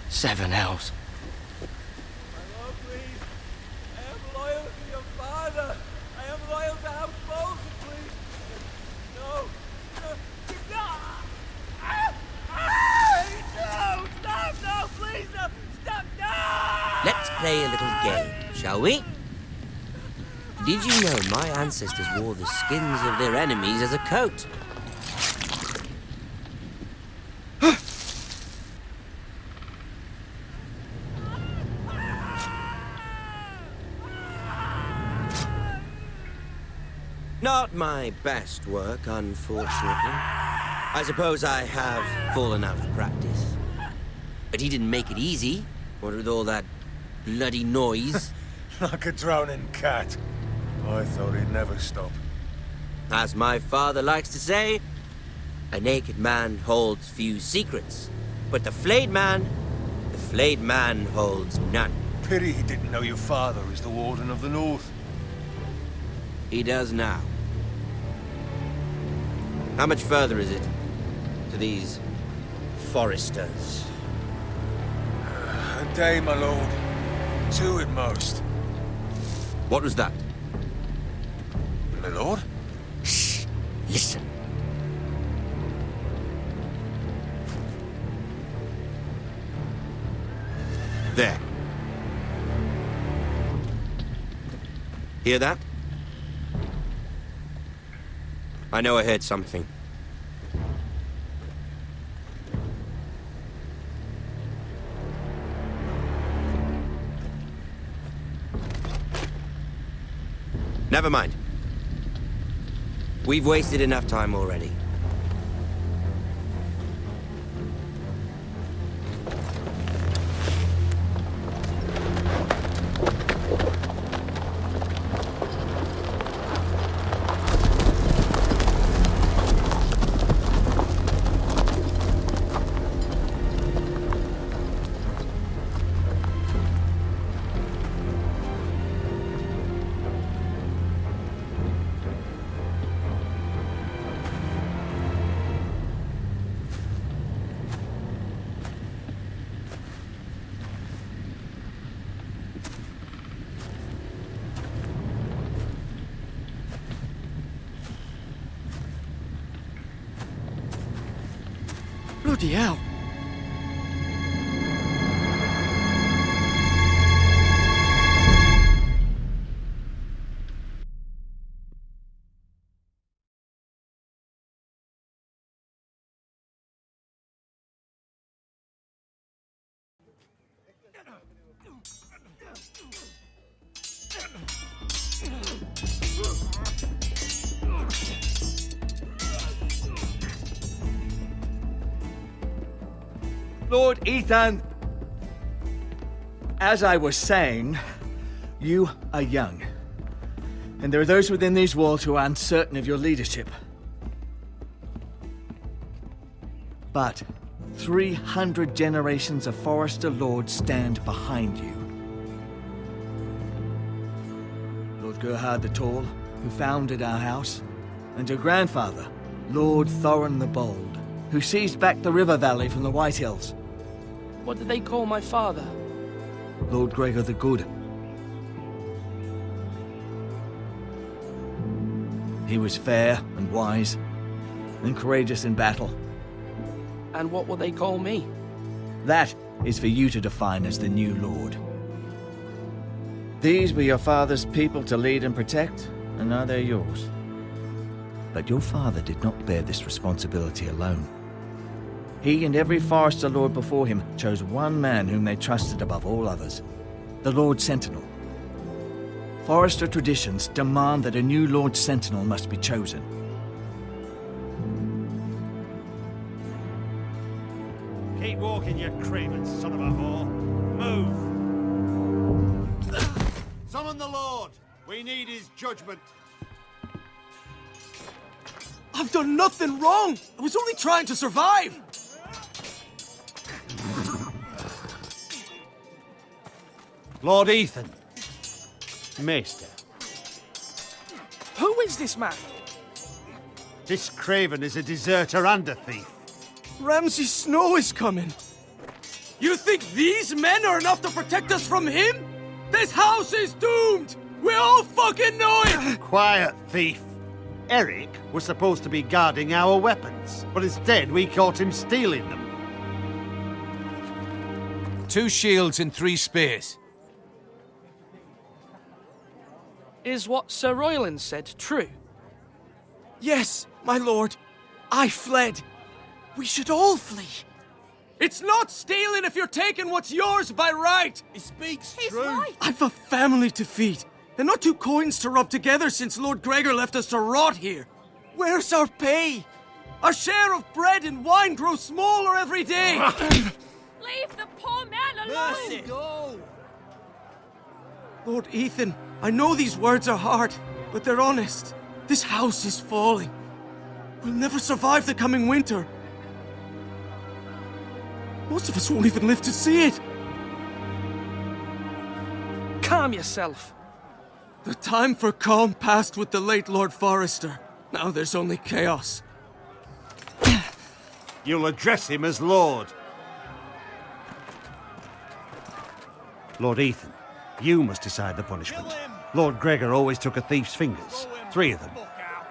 Seven hells. My lord, please. I am loyal to your father. I am loyal to House Bolton, please. No. No. No. No. Stop. No. Please. No. Stop. No. Let's play a little game, shall we? Did you know my ancestors wore the skins of their enemies as a coat? Not my best work, unfortunately. I suppose I have fallen out of practice. But he didn't make it easy, what with all that bloody noise. Like a drowning cat. I thought he'd never stop. As my father likes to say, a naked man holds few secrets, but the flayed man holds none. Pity he didn't know your father is the Warden of the North. He does now. How much further is it to these foresters? A day, my lord. 2 at most. What was that? My lord? Shh! Listen. There. Hear that? I know I heard something. Never mind. We've wasted enough time already. Bloody hell! Lord Ethan, as I was saying, you are young. And there are those within these walls who are uncertain of your leadership. But 300 generations of Forester Lords stand behind you. Lord Gerhard the Tall, who founded our house, and your grandfather, Lord Thorin the Bold, who seized back the river valley from the White Hills. What did they call my father? Lord Gregor the Good. He was fair and wise, and courageous in battle. And what will they call me? That is for you to define as the new Lord. These were your father's people to lead and protect, and now they're yours. But your father did not bear this responsibility alone. He and every Forester Lord before him chose one man whom they trusted above all others, the Lord Sentinel. Forester traditions demand that a new Lord Sentinel must be chosen. Keep walking, you craven son of a whore. Move! Summon the Lord! We need his judgment. I've done nothing wrong! I was only trying to survive! Lord Ethan. Maester. Who is this man? This craven is a deserter and a thief. Ramsay Snow is coming! You think these men are enough to protect us from him? This house is doomed! We all fucking know it! Quiet, thief. Eric was supposed to be guarding our weapons, but instead we caught him stealing them. 2 shields and 3 spears. Is what Sir Royland said true? Yes, my lord. I fled. We should all flee. It's not stealing if you're taking what's yours by right. He speaks He's true. right. I've a family to feed, and not 2 coins to rub together since Lord Gregor left us to rot here. Where's our pay? Our share of bread and wine grows smaller every day. Leave the poor man alone. Mercy. Go. Lord Ethan, I know these words are hard, but they're honest. This house is falling. We'll never survive the coming winter. Most of us won't even live to see it. Calm yourself. The time for calm passed with the late Lord Forrester. Now there's only chaos. You'll address him as Lord. Lord Ethan, you must decide the punishment. Lord Gregor always took a thief's fingers. 3 of them.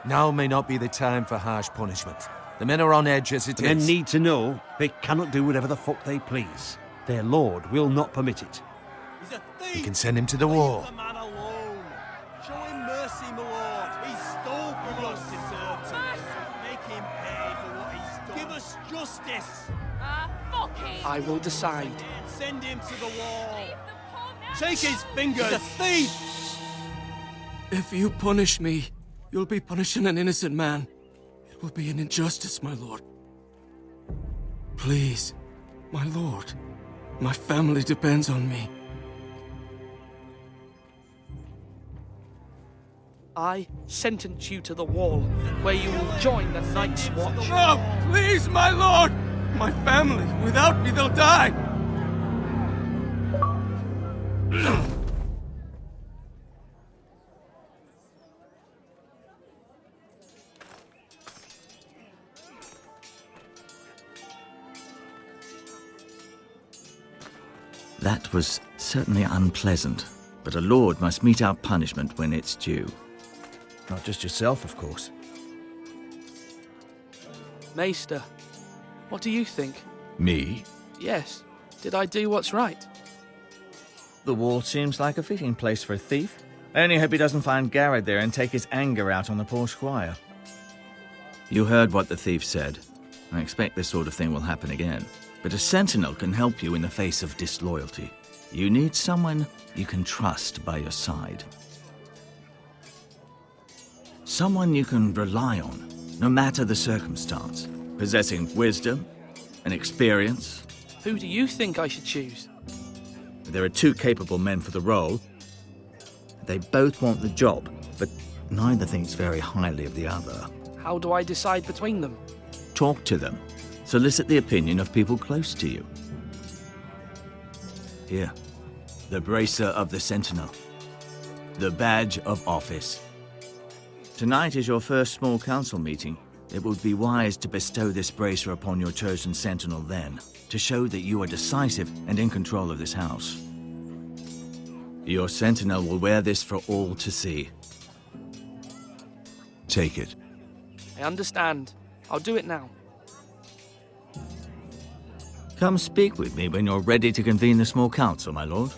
Now may not be the time for harsh punishment. The men are on edge as it The men is. need to know they cannot do whatever the fuck they please. Their lord will not permit it. He's a thief. We can send him to the wall. Leave the man alone. Show him mercy, my lord. He stole from us. Deserved it. Make him pay for what he's done. Give us justice. Fuck him. I will decide. Send him to the wall. Leave the poor man. Take his fingers. He's a thief. If you punish me, you'll be punishing an innocent man. It will be an injustice, my lord. Please, my lord. My family depends on me. I sentence you to the wall, where you will join the Night's Watch. No, please, my lord! My family, without me, they'll die! That was certainly unpleasant, but a lord must mete out punishment when it's due. Not just yourself, of course. Maester, what do you think? Me? Yes. Did I do what's right? The wall seems like a fitting place for a thief. I only hope he doesn't find Garrett there and take his anger out on the poor squire. You heard what the thief said. I expect this sort of thing will happen again. But a sentinel can help you in the face of disloyalty. You need someone you can trust by your side. Someone you can rely on, no matter the circumstance. Possessing wisdom and experience. Who do you think I should choose? There are 2 capable men for the role. They both want the job, but neither thinks very highly of the other. How do I decide between them? Talk to them. Solicit the opinion of people close to you. Here, the bracer of the Sentinel. The badge of office. Tonight is your first small council meeting. It would be wise to bestow this bracer upon your chosen Sentinel then, to show that you are decisive and in control of this house. Your Sentinel will wear this for all to see. Take it. I understand. I'll do it now. Come speak with me when you're ready to convene the small council, my lord.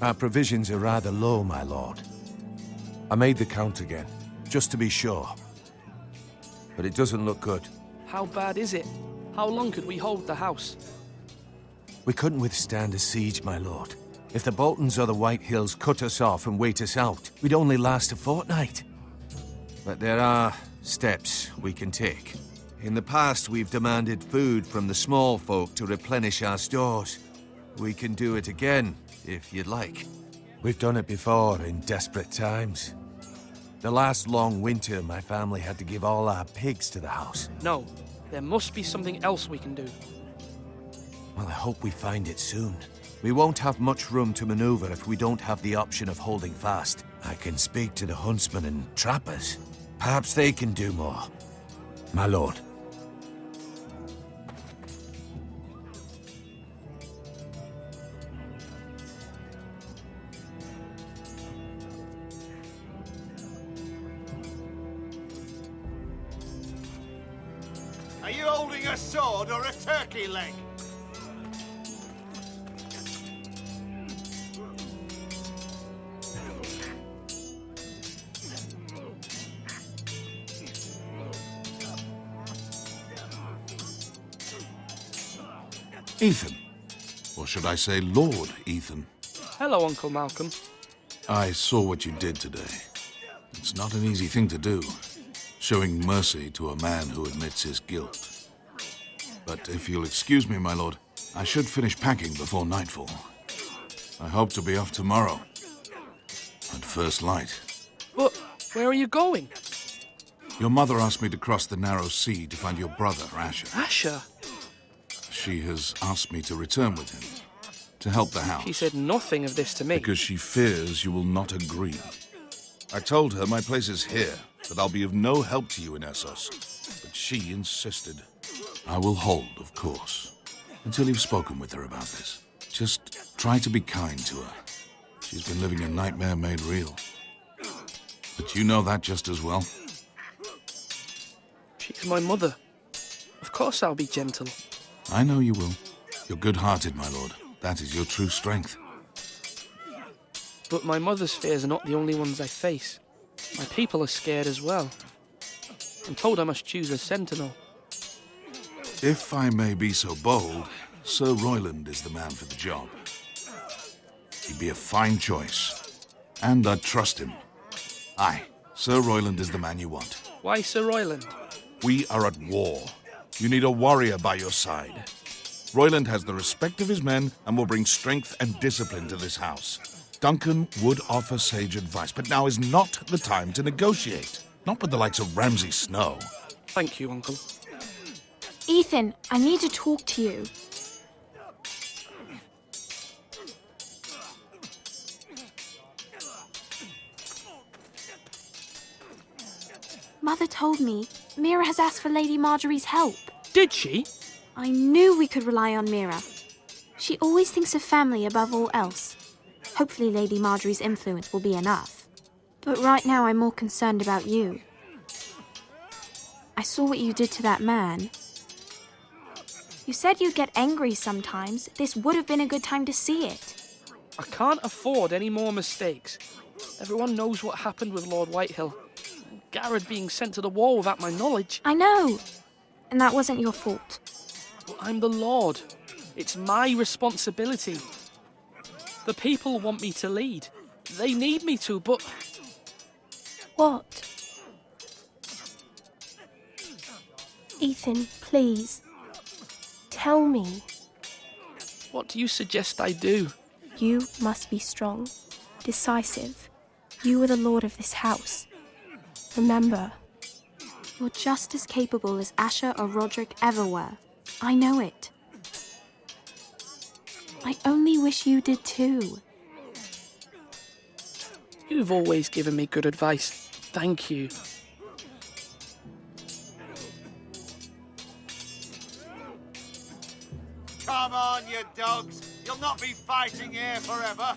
Our provisions are rather low, my lord. I made the count again, just to be sure. But it doesn't look good. How bad is it? How long could we hold the house? We couldn't withstand a siege, my lord. If the Boltons or the White Hills cut us off and wait us out, we'd only last a fortnight. But there are steps we can take. In the past, we've demanded food from the small folk to replenish our stores. We can do it again, if you'd like. We've done it before in desperate times. The last long winter, my family had to give all our pigs to the house. No, there must be something else we can do. Well, I hope we find it soon. We won't have much room to maneuver if we don't have the option of holding fast. I can speak to the huntsmen and trappers. Perhaps they can do more. My lord. Are you holding a sword or a turkey leg? Ethan. Or should I say Lord Ethan? Hello, Uncle Malcolm. I saw what you did today. It's not an easy thing to do, showing mercy to a man who admits his guilt. But if you'll excuse me, my lord, I should finish packing before nightfall. I hope to be off tomorrow. At first light. But where are you going? Your mother asked me to cross the narrow sea to find your brother, Asher. Asher? She has asked me to return with him, to help the house. She said nothing of this to me. Because she fears you will not agree. I told her my place is here, that I'll be of no help to you in Essos. But she insisted. I will hold, of course, until you've spoken with her about this. Just try to be kind to her. She's been living a nightmare made real. But you know that just as well. She's my mother. Of course I'll be gentle. I know you will. You're good-hearted, my lord. That is your true strength. But my mother's fears are not the only ones I face. My people are scared as well. I'm told I must choose a sentinel. If I may be so bold, Sir Royland is the man for the job. He'd be a fine choice. And I'd trust him. Aye, Sir Royland is the man you want. Why Sir Royland? We are at war. You need a warrior by your side. Royland has the respect of his men and will bring strength and discipline to this house. Duncan would offer sage advice, but now is not the time to negotiate. Not with the likes of Ramsay Snow. Thank you, Uncle. Ethan, I need to talk to you. Mother told me Mira has asked for Lady Marjorie's help. Did she? I knew we could rely on Mira. She always thinks of family above all else. Hopefully Lady Marjorie's influence will be enough. But right now I'm more concerned about you. I saw what you did to that man. You said you'd get angry sometimes. This would have been a good time to see it. I can't afford any more mistakes. Everyone knows what happened with Lord Whitehill. Garrett being sent to the war without my knowledge. I know. And that wasn't your fault. But I'm the Lord. It's my responsibility. The people want me to lead. They need me to, but... What? Ethan, please. Tell me. What do you suggest I do? You must be strong, decisive. You are the lord of this house. Remember, you're just as capable as Asher or Roderick ever were. I know it. I only wish you did too. You've always given me good advice. Thank you. Come on, you dogs. You'll not be fighting here forever.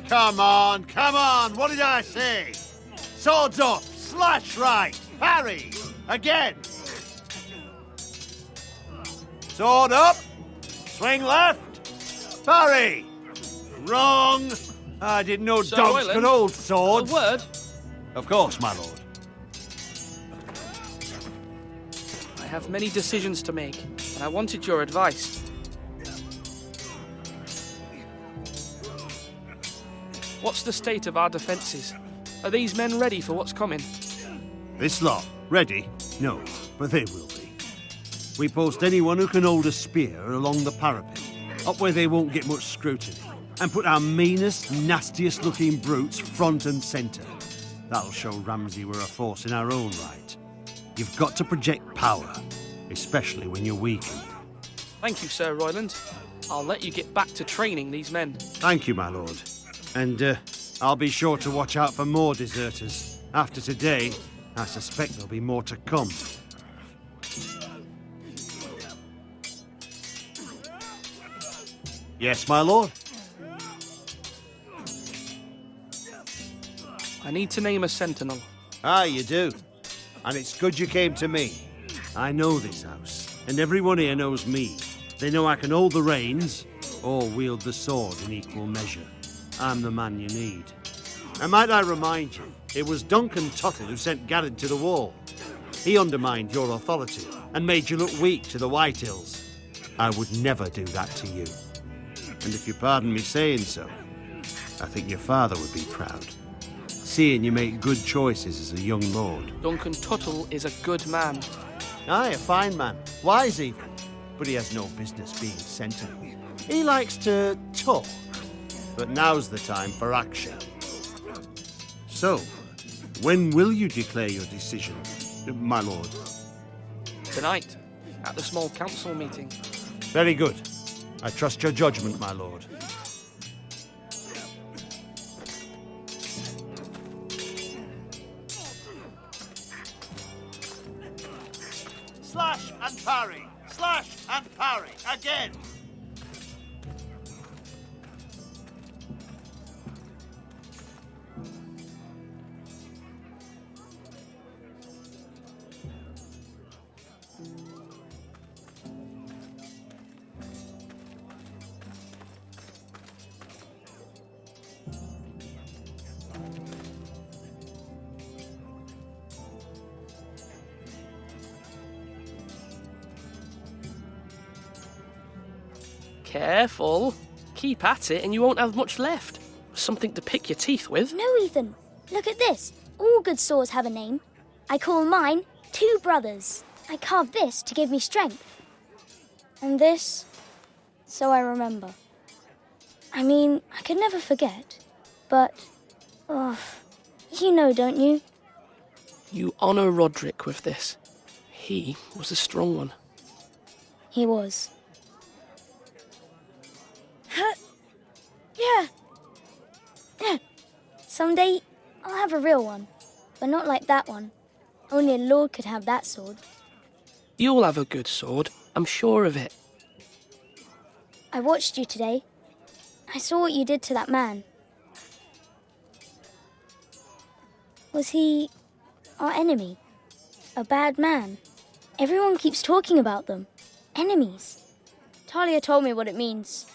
Come on, come on. What did I say? Swords up, slash right, parry, again. Sword up! Swing left! Parry! Wrong! I didn't know Sir dogs Royland, could hold A swords. word? Of course, my lord. I have many decisions to make, and I wanted your advice. What's the state of our defences? Are these men ready for what's coming? This lot, ready? No, but they will be. We post anyone who can hold a spear along the parapet, up where they won't get much scrutiny, and put our meanest, nastiest looking brutes front and centre. That'll show Ramsay we're a force in our own right. You've got to project power, especially when you're weakened. Thank you, Sir Royland. I'll let you get back to training these men. Thank you, my lord. And I'll be sure to watch out for more deserters. After today, I suspect there'll be more to come. Yes, my lord? I need to name a sentinel. Ah, you do. And it's good you came to me. I know this house, and everyone here knows me. They know I can hold the reins, or wield the sword in equal measure. I'm the man you need. And might I remind you, it was Duncan Tuttle who sent Garrett to the wall. He undermined your authority and made you look weak to the White Hills. I would never do that to you. And if you pardon me saying so, I think your father would be proud. Seeing you make good choices as a young lord. Duncan Tuttle is a good man. Aye, a fine man. Wise even. But he has no business being sentinel. He likes to talk. But now's the time for action. So, when will you declare your decision, my lord? Tonight, at the small council meeting. Very good. I trust your judgment, my lord. Slash and parry! Slash and parry! Again! Careful. Keep at it and you won't have much left. Something to pick your teeth with. No, Ethan. Look at this. All good swords have a name. I call mine Two Brothers. I carved this to give me strength. And this, so I remember. I mean, I could never forget. But, you know, don't you? You honour Roderick with this. He was a strong one. He was. Yeah. Someday, I'll have a real one. But not like that one. Only a lord could have that sword. You'll have a good sword. I'm sure of it. I watched you today. I saw what you did to that man. Was he our enemy? A bad man? Everyone keeps talking about them. Enemies. Talia told me what it means.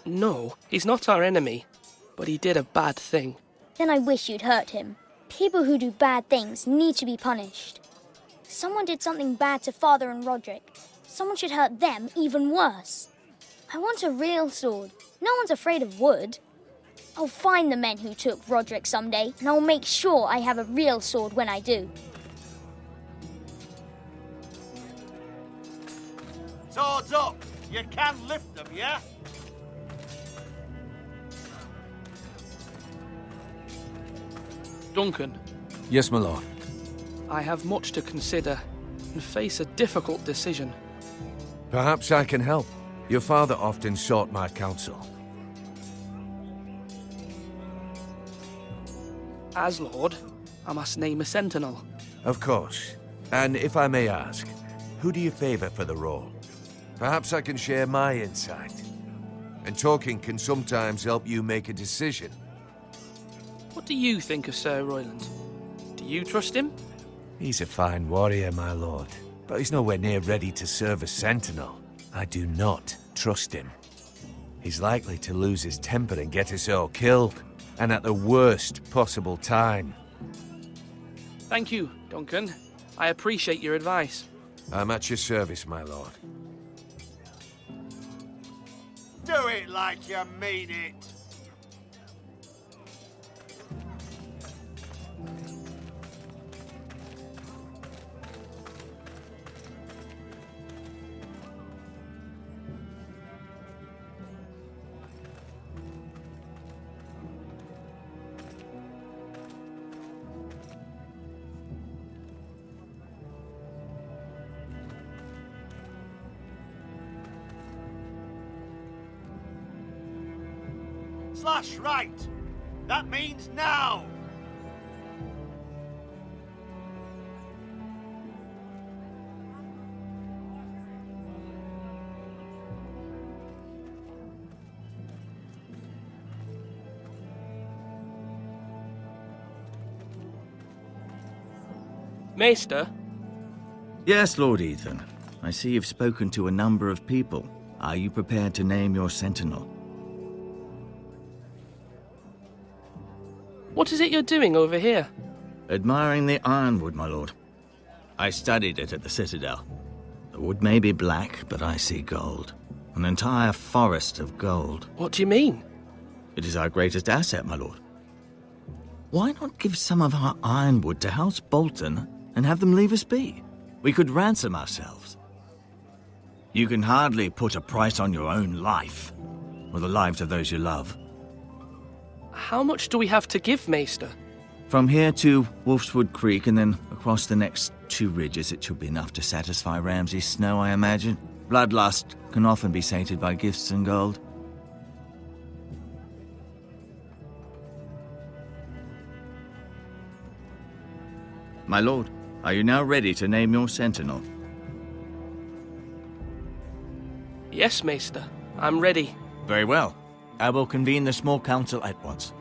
No, he's not our enemy. But he did a bad thing. Then I wish you'd hurt him. People who do bad things need to be punished. Someone did something bad to Father and Roderick. Someone should hurt them even worse. I want a real sword. No one's afraid of wood. I'll find the men who took Roderick someday, and I'll make sure I have a real sword when I do. Swords up! You can lift them, yeah? Duncan, Yes, my lord. I have much to consider and face a difficult decision. Perhaps I can help. Your father often sought my counsel. As Lord, I must name a sentinel. Of course. And if I may ask, who do you favor for the role? Perhaps I can share my insight. And talking can sometimes help you make a decision. What do you think of Sir Royland? Do you trust him? He's a fine warrior, my lord. but he's nowhere near ready to serve as sentinel. I do not trust him. He's likely to lose his temper and get us all killed, and at the worst possible time. Thank you, Duncan. I appreciate your advice. I'm at your service, my lord. Do it like you mean it. Slash right. That means now. Maester? Yes, Lord Ethan. I see you've spoken to a number of people. Are you prepared to name your sentinel? What is it you're doing over here? Admiring the ironwood, my lord. I studied it at the Citadel. The wood may be black, but I see gold. An entire forest of gold. What do you mean? It is our greatest asset, my lord. Why not give some of our ironwood to House Bolton and have them leave us be? We could ransom ourselves. You can hardly put a price on your own life, or the lives of those you love. How much do we have to give, Maester? From here to Wolfswood Creek and then across the next 2 ridges, it should be enough to satisfy Ramsay Snow, I imagine. Bloodlust can often be sated by gifts and gold. My lord, are you now ready to name your sentinel? Yes, Maester. I'm ready. Very well. I will convene the small council at once.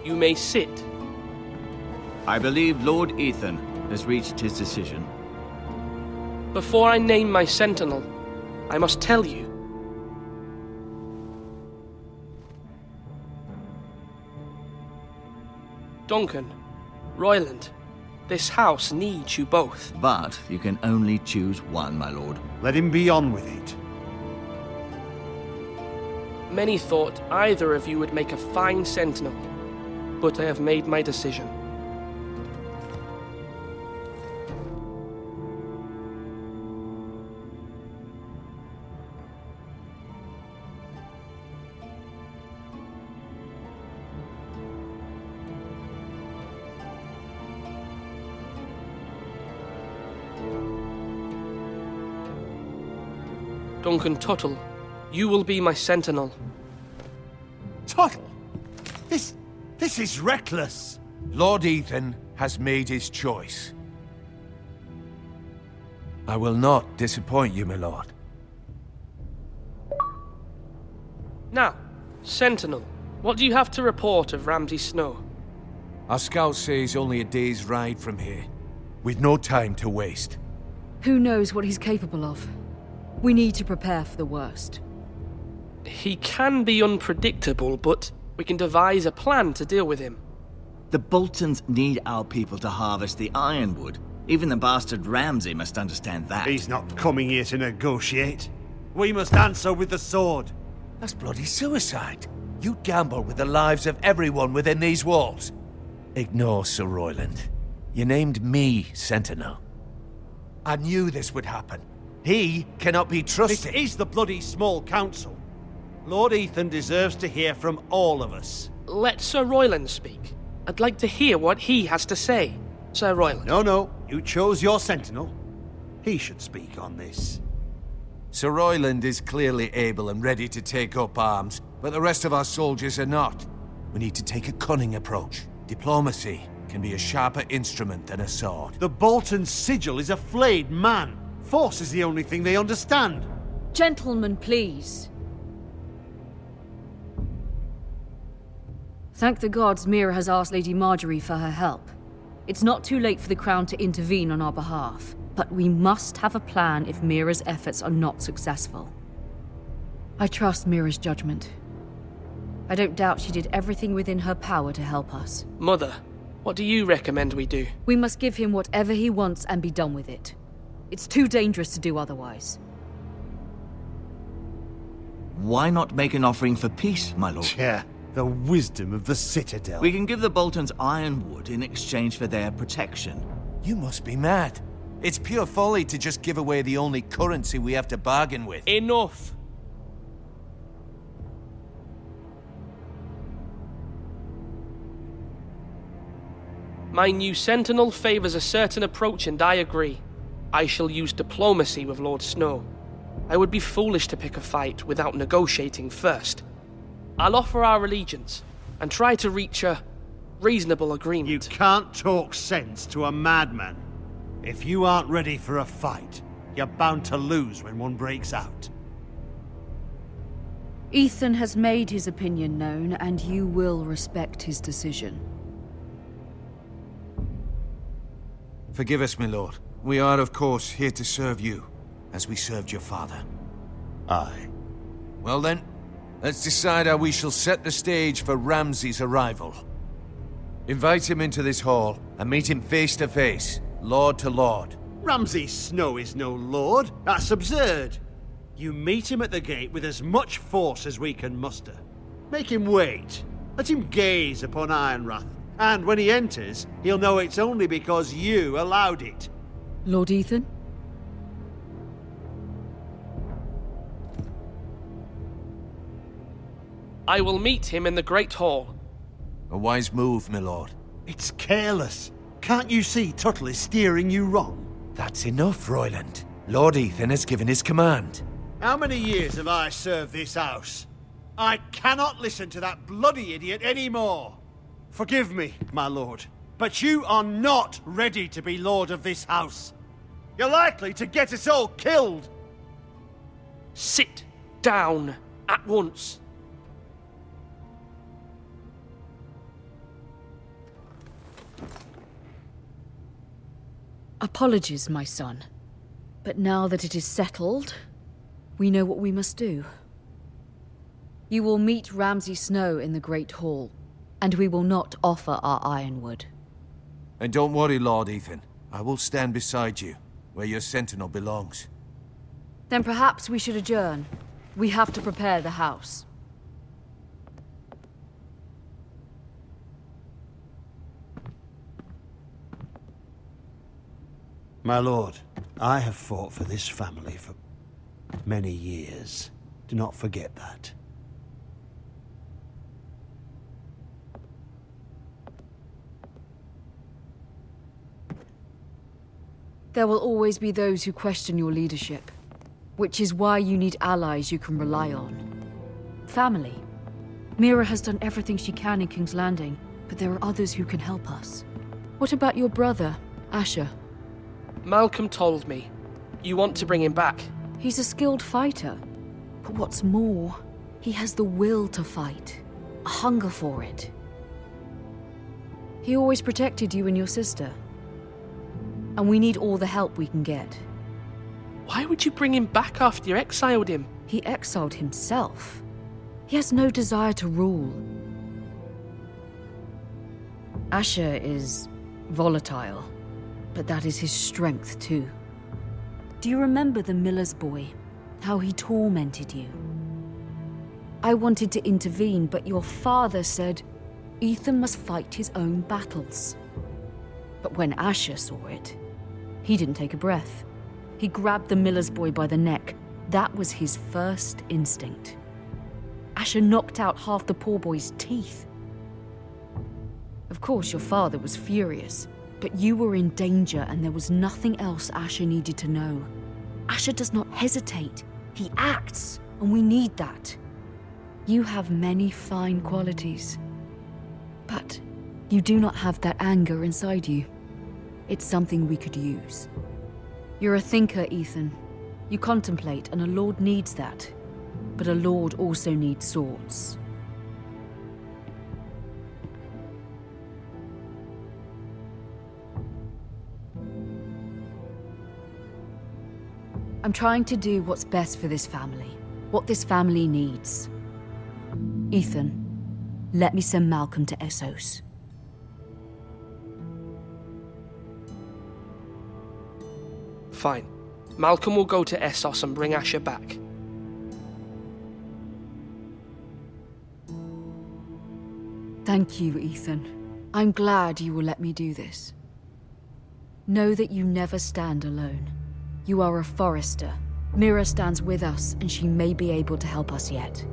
You may sit. I believe Lord Ethan has reached his decision. Before I name my sentinel, I must tell you. Duncan, Royland, this house needs you both. But you can only choose one, my lord. Let him be on with it. Many thought either of you would make a fine sentinel, but I have made my decision. Duncan Tuttle, you will be my sentinel. Tuttle? This is reckless. Lord Ethan has made his choice. I will not disappoint you, my lord. Now, Sentinel, what do you have to report of Ramsay Snow? Our scouts say he's only a day's ride from here. We've no time to waste. Who knows what he's capable of? We need to prepare for the worst. He can be unpredictable, but we can devise a plan to deal with him. The Boltons need our people to harvest the ironwood. Even the bastard Ramsay must understand that. He's not coming here to negotiate. We must answer with the sword. That's bloody suicide. You'd gamble with the lives of everyone within these walls. Ignore Sir Royland. You named me Sentinel. I knew this would happen. He cannot be trusted. This is the bloody small council. Lord Ethan deserves to hear from all of us. Let Sir Royland speak. I'd like to hear what he has to say. Sir Royland. No. You chose your sentinel. He should speak on this. Sir Royland is clearly able and ready to take up arms, but the rest of our soldiers are not. We need to take a cunning approach. Diplomacy can be a sharper instrument than a sword. The Bolton sigil is a flayed man. Force is the only thing they understand. Gentlemen, please. Thank the gods Mira has asked Lady Marjorie for her help. It's not too late for the Crown to intervene on our behalf, but we must have a plan if Mira's efforts are not successful. I trust Mira's judgment. I don't doubt she did everything within her power to help us. Mother, what do you recommend we do? We must give him whatever he wants and be done with it. It's too dangerous to do otherwise. Why not make an offering for peace, my lord? Yeah, the wisdom of the Citadel. We can give the Boltons ironwood in exchange for their protection. You must be mad. It's pure folly to just give away the only currency we have to bargain with. Enough! My new sentinel favors a certain approach, and I agree. I shall use diplomacy with Lord Snow. I would be foolish to pick a fight without negotiating first. I'll offer our allegiance and try to reach a reasonable agreement. You can't talk sense to a madman. If you aren't ready for a fight, you're bound to lose when one breaks out. Ethan has made his opinion known, and you will respect his decision. Forgive us, my lord. We are, of course, here to serve you, as we served your father. Aye. Well then, let's decide how we shall set the stage for Ramsay's arrival. Invite him into this hall, and meet him face to face, lord to lord. Ramsay Snow is no lord. That's absurd. You meet him at the gate with as much force as we can muster. Make him wait. Let him gaze upon Ironrath. And when he enters, he'll know it's only because you allowed it. Lord Ethan? I will meet him in the Great Hall. A wise move, my lord. It's careless. Can't you see Tuttle is steering you wrong? That's enough, Royland. Lord Ethan has given his command. How many years have I served this house? I cannot listen to that bloody idiot anymore. Forgive me, my lord, but you are not ready to be lord of this house. You're likely to get us all killed. Sit down at once. Apologies, my son. But now that it is settled, we know what we must do. You will meet Ramsay Snow in the Great Hall, and we will not offer our ironwood. And don't worry, Lord Ethan. I will stand beside you, where your sentinel belongs. Then perhaps we should adjourn. We have to prepare the house. My lord, I have fought for this family for many years. Do not forget that. There will always be those who question your leadership, which is why you need allies you can rely on. Family. Mira has done everything she can in King's Landing, but there are others who can help us. What about your brother, Asher? Malcolm told me. You want to bring him back. He's a skilled fighter. But what's more, he has the will to fight. A hunger for it. He always protected you and your sister. And we need all the help we can get. Why would you bring him back after you exiled him? He exiled himself. He has no desire to rule. Asher is volatile, but that is his strength too. Do you remember the miller's boy? How he tormented you? I wanted to intervene, but your father said Ethan must fight his own battles. But when Asher saw it, he didn't take a breath. He grabbed the miller's boy by the neck. That was his first instinct. Asher knocked out half the poor boy's teeth. Of course, your father was furious, but you were in danger and there was nothing else Asher needed to know. Asher does not hesitate. He acts, and we need that. You have many fine qualities, but you do not have that anger inside you. It's something we could use. You're a thinker, Ethan. You contemplate, and a lord needs that. But a lord also needs swords. I'm trying to do what's best for this family, what this family needs. Ethan, let me send Malcolm to Essos. Fine. Malcolm will go to Essos and bring Asher back. Thank you, Ethan. I'm glad you will let me do this. Know that you never stand alone. You are a Forester. Mira stands with us, and she may be able to help us yet.